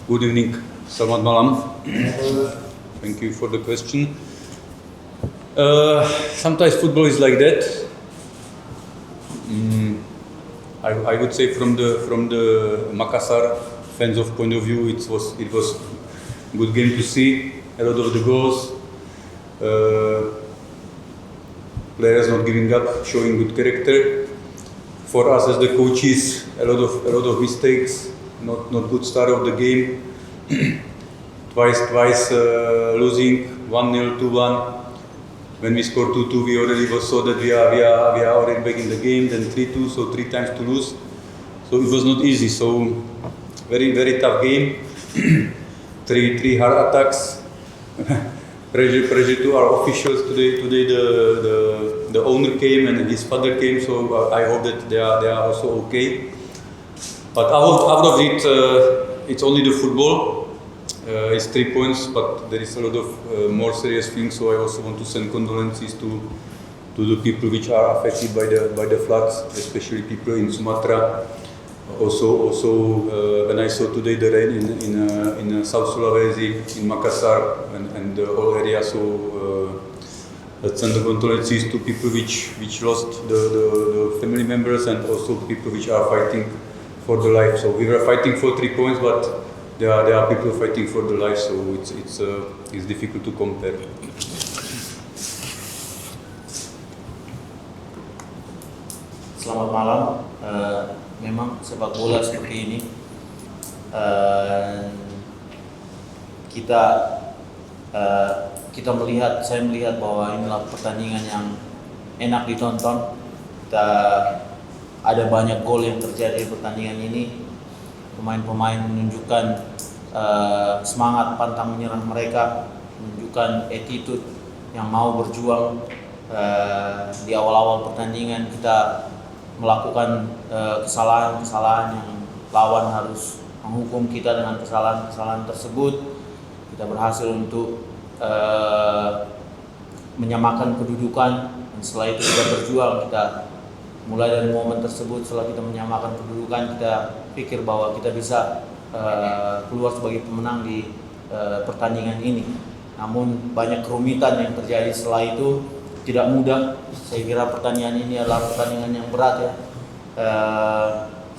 Good evening, selamat malam. Thank you for the question. Sometimes football is like that. I would say from the Makassar fans of point of view, it was good game to see. A lot of the goals. Players not giving up, showing good character. For us as the coaches, a lot of mistakes. Not good start of the game. twice losing 1-0, 2-1. When we scored 2-2, we already saw that we are already back in the game. Then 3-2, so 3 times to lose. So it was not easy. So very tough game. three hard attacks. pressure to our officials today. The owner came and his father came. So I hope that they are also okay. But out of it, it's only the football. It's 3 points, but there is a lot of more serious things. So I also want to send condolences to the people which are affected by the floods, especially people in Sumatra. Also, when I saw today the rain in South Sulawesi, in Makassar, and the whole area, so let's send the condolences to people which lost the family members, and also people which are fighting for the life. So we were fighting for 3 points, but there are people fighting for the life. So it's difficult to compare. Selamat malam. Memang sepak bola seperti ini saya melihat bahwa inilah pertandingan yang enak ditonton. Ada banyak gol yang terjadi di pertandingan ini. Pemain-pemain menunjukkan semangat pantang menyerah mereka, menunjukkan attitude yang mau berjuang. Di awal-awal pertandingan kita melakukan kesalahan-kesalahan yang lawan harus menghukum kita dengan kesalahan-kesalahan tersebut. Kita berhasil untuk menyamakan kedudukan, dan setelah itu kita berjuang. Kita mulai dari momen tersebut, setelah kita menyamakan kedudukan, kita pikir bahwa kita bisa keluar sebagai pemenang di pertandingan ini. Namun banyak kerumitan yang terjadi setelah itu. Tidak mudah. Saya kira pertandingan ini adalah pertandingan yang berat ya.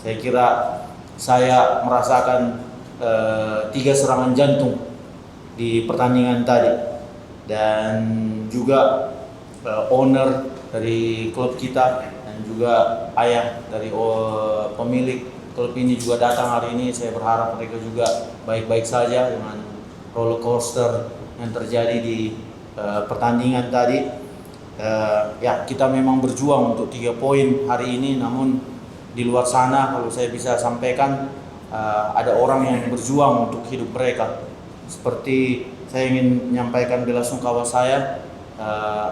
Saya kira saya merasakan 3 serangan jantung di pertandingan tadi, dan juga owner dari klub kita dan juga ayah dari pemilik klub ini juga datang hari ini. Saya berharap mereka juga baik-baik saja dengan roller coaster yang terjadi di pertandingan tadi. Ya, kita memang berjuang untuk 3 poin hari ini, namun di luar sana kalau saya bisa sampaikan ada orang yang berjuang untuk hidup mereka. Seperti saya ingin menyampaikan belasungkawa saya,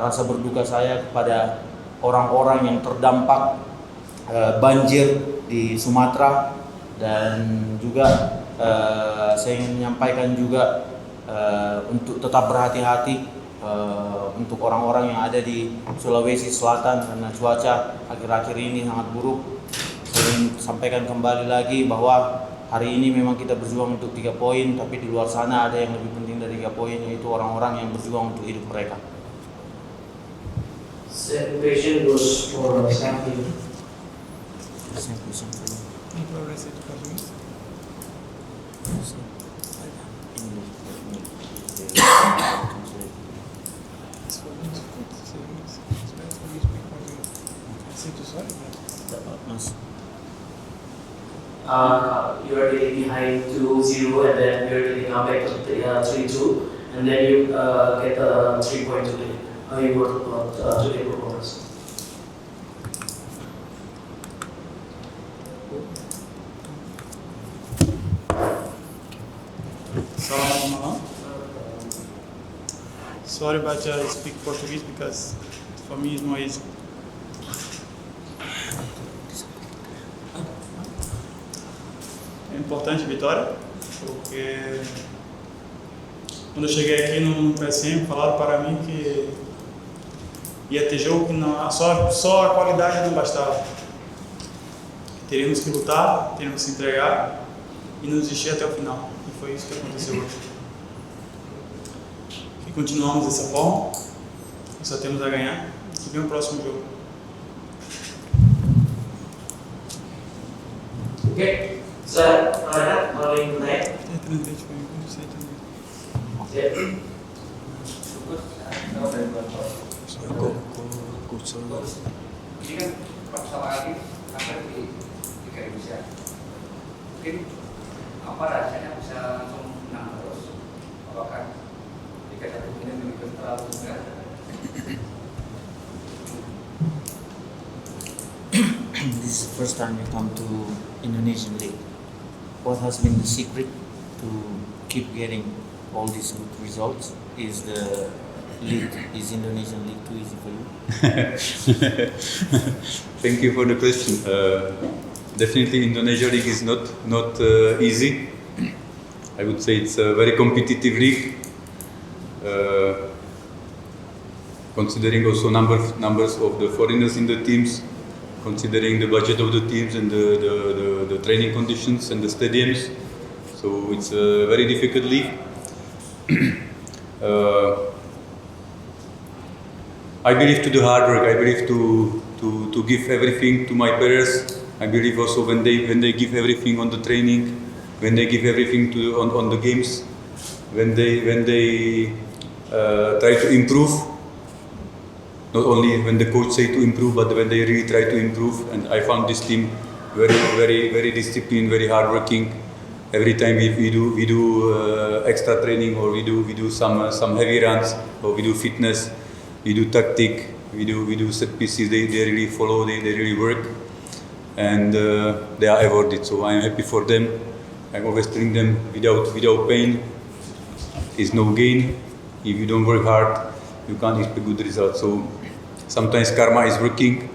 rasa berduka saya kepada orang-orang yang terdampak banjir di Sumatera, dan juga saya ingin menyampaikan juga untuk tetap berhati-hati untuk orang-orang yang ada di Sulawesi Selatan, karena cuaca akhir-akhir ini sangat buruk. Saya ingin sampaikan kembali lagi bahwa hari ini memang kita berjuang untuk 3 poin, tapi di luar sana ada yang lebih penting dari 3 poin, yaitu orang-orang yang berjuang untuk hidup mereka. Second question goes for Santi. You are getting behind 2-0, and then you're getting back to 3-2, and then you get a 3-point today. How you work about today's performance? Sorry, but I speak Portuguese because for me it's more easy. É importante a vitória, porque quando eu cheguei aqui no PSM, falaram para mim que ia ter jogo que não, só a qualidade não bastava. Teríamos que lutar, teríamos que se entregar, e nos vestir até o final. E foi isso que aconteceu hoje. E continuamos dessa forma, só temos a ganhar. E vem o próximo jogo. Okay, so Rana, calling next. Yeah. Ini kan pertama kali sampai di Tiga Indonesia. Mungkin apa rasanya bisa langsung menang terus? Apakah 3-1 ini lebih terlalu mudah? This is the first time you come to Indonesian League. What has been the secret to keep getting all these good results? Is the league, is Indonesian League too easy for you? Thank you for the question. Definitely Indonesia League is not easy. I would say it's a very competitive league. Considering also numbers of the foreigners in the teams, considering the budget of the teams and the training conditions and the stadiums. So it's a very difficult league. I believe to the hard work. I believe to give everything to my players. I believe also when they give everything on the training, when they give everything on the games, when they try to improve. Not only when the coach say to improve, but when they really try to improve. And I found this team very disciplined, very hardworking. Every time we do extra training, or we do some heavy runs, or we do fitness, we do tactic, we do set pieces. They really follow, they really work, and they are awarded. So I am happy for them. I'm always telling them without pain is no gain. If you don't work hard, you can't expect good results. So sometimes karma is working.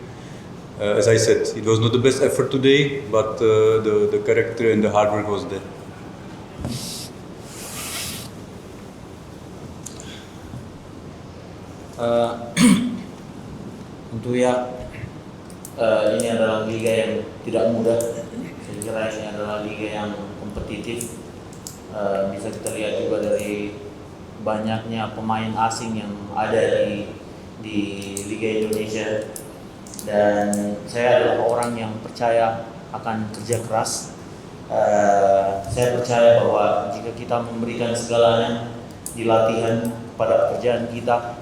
As I said, it was not the best effort today, but the character and the hard work was there. Tentu ya, ini adalah liga yang tidak mudah. Saya kira ini adalah liga yang kompetitif. Bisa kita lihat juga dari banyaknya pemain asing yang ada di Liga Indonesia. Dan saya adalah orang yang percaya akan kerja keras. Saya percaya bahwa jika kita memberikan segalanya di latihan pada pekerjaan kita,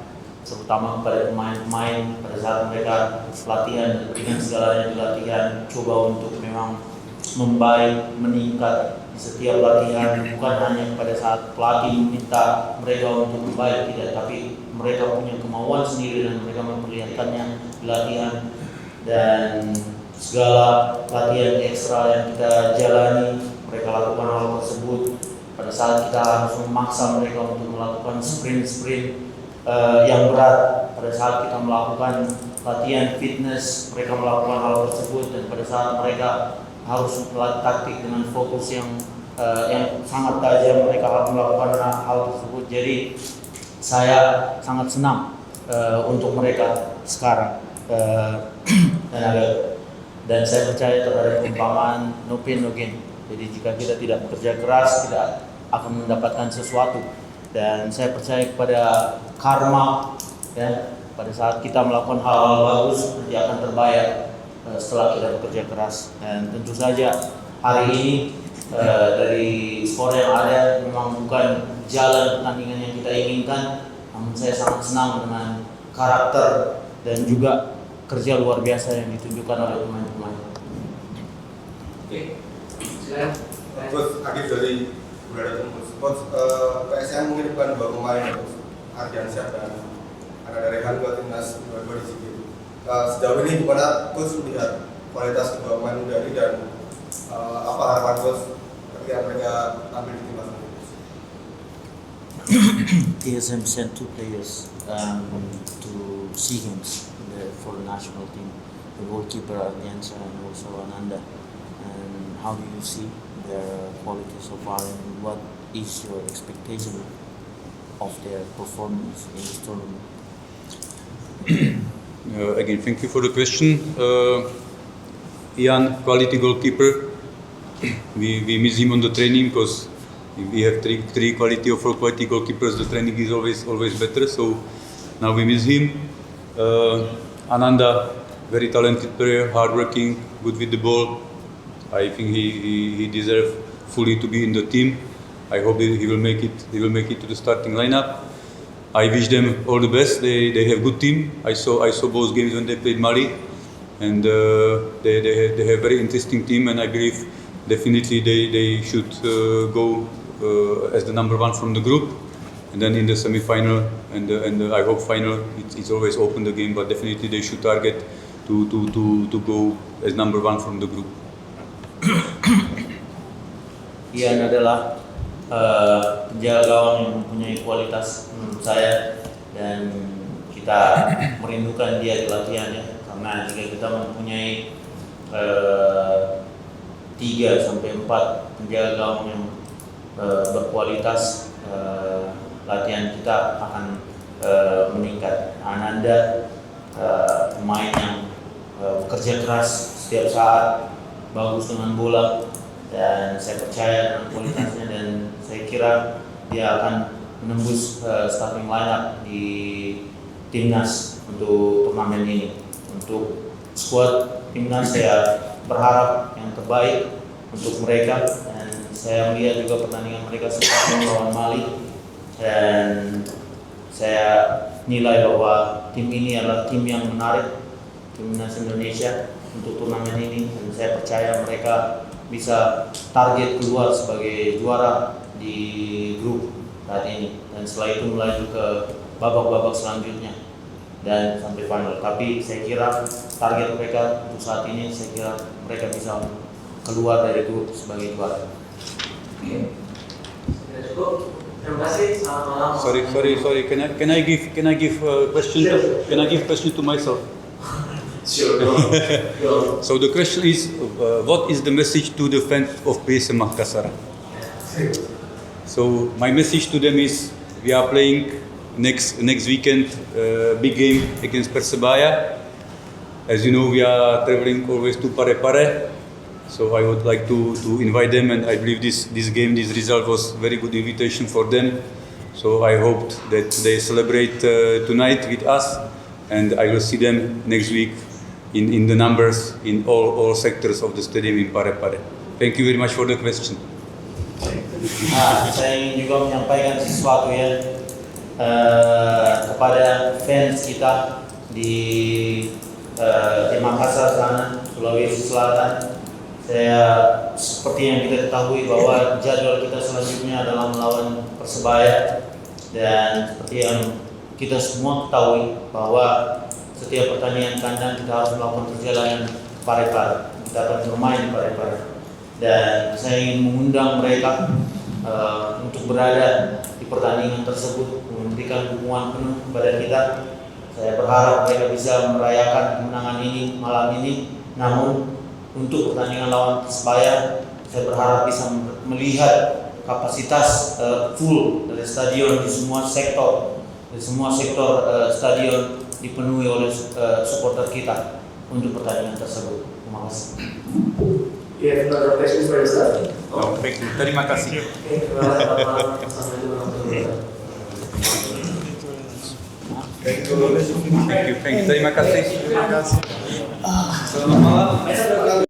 terutama kepada pemain-pemain pada saat mereka latihan, berikan segalanya di latihan, coba untuk memang membaik, meningkat di setiap latihan, bukan hanya pada saat pelatih meminta mereka untuk membaik, tidak, tapi mereka punya kemauan sendiri dan mereka memperlihatkannya di latihan. Dan segala latihan ekstra yang kita jalani, mereka lakukan hal tersebut. Pada saat kita harus memaksa mereka untuk melakukan sprint yang berat, pada saat kita melakukan latihan fitness, mereka melakukan hal tersebut. Dan pada saat mereka harus melatih taktik dengan fokus yang sangat tajam, mereka harus melakukan hal tersebut. Jadi saya sangat senang untuk mereka sekarang. Dan saya percaya terhadap perumpamaan no pain no gain. Jadi jika kita tidak bekerja keras, tidak akan mendapatkan sesuatu. Dan saya percaya kepada karma, ya, pada saat kita melakukan hal-hal bagus nanti akan terbayar setelah kita bekerja keras. Dan tentu saja hari ini dari skor yang ada memang bukan jalan pertandingan yang kita inginkan, namun saya sangat senang dengan karakter dan juga kerja luar biasa yang ditunjukkan oleh pemain-pemain. Oke, silakan. Coach Agif dari Berada Tembus. Coach, PSM mengirimkan 2 pemain, Ardiansyah dan ada Rehan buat timnas 22 di sini. Sejauh ini gimana Coach melihat kualitas kedua pemain muda ini dan apa harapan Coach ketika mereka tampil di timnas ini? TSM sent 2 players to SEA Games for the national team, the goalkeeper Ardiansyah and also Ananda. And how do you see their quality so far, and what is your expectation of their performance in this tournament? Again, thank you for the question. Ian, quality goalkeeper. we miss him on the training because if we have three quality or 4 quality goalkeepers, the training is always better. So now we miss him. Ananda, very talented player, hardworking, good with the ball. I think he deserves fully to be in the team. I hope he will make it. He will make it to the starting lineup. I wish them all the best. They have good team. I saw both games when they played Mali, and they have very interesting team. And I believe definitely they should go as the number 1 from the group. And then in the semi-final and I hope final, it's always open the game. But definitely they should target to go as number 1 from the group. Ian adalah penjaga gawang yang mempunyai kualitas menurut saya, dan kita merindukan dia di latihannya, karena jika kita mempunyai 3 sampai 4 penjaga gawang yang berkualitas, latihan kita akan meningkat. Ananda pemain yang bekerja keras setiap saat, bagus dengan bola, dan saya percaya dengan kualitasnya, dan saya kira dia akan menembus starting lineup di timnas untuk turnamen ini. Untuk squad timnas saya berharap yang terbaik untuk mereka, dan saya melihat juga pertandingan mereka seperti melawan Mali, dan saya nilai bahwa tim ini adalah tim yang menarik, timnas Indonesia untuk turnamen ini, dan saya percaya mereka bisa target keluar sebagai juara di grup saat ini, dan setelah itu melaju ke babak-babak selanjutnya dan sampai final. Tapi saya kira target mereka untuk saat ini, saya kira mereka bisa keluar dari grup sebagai juara. Terima kasih. Selamat malam. Sorry. Can I give question? Can I give question to myself? Sure. Go. So the question is, what is the message to the fans of PSM Makassar? So my message to them is, we are playing next weekend big game against Persebaya. As you know, we are traveling always to Pare. So I would like to invite them, and I believe this result was very good invitation for them. So I hope that they celebrate tonight with us, and I will see them next week in the numbers in all sectors of the stadium in Pare. Thank you very much for the question. Saya ingin juga menyampaikan sesuatu ya kepada fans kita di Makassar sana, Sulawesi Selatan. Saya seperti yang kita ketahui bahwa jadwal kita selanjutnya adalah melawan Persebaya, dan seperti yang kita semua ketahui bahwa setiap pertandingan kandang kita harus melakukan perjalanan ke Pare. Kita akan bermain di Pare. Dan saya ingin mengundang mereka untuk berada di pertandingan tersebut, memberikan dukungan penuh kepada kita. Saya berharap mereka bisa merayakan kemenangan ini malam ini. Namun untuk pertandingan lawan Persebaya, saya berharap bisa melihat kapasitas full dari stadion di semua sektor. Di semua sektor stadion dipenuhi oleh supporter kita untuk pertandingan tersebut. Terima kasih. You have another question for yourself? No, thank you. Terima kasih. Okay, selamat malam. Assalamualaikum warahmatullahi wabarakatuh. Thank you. Terima kasih. Selamat malam.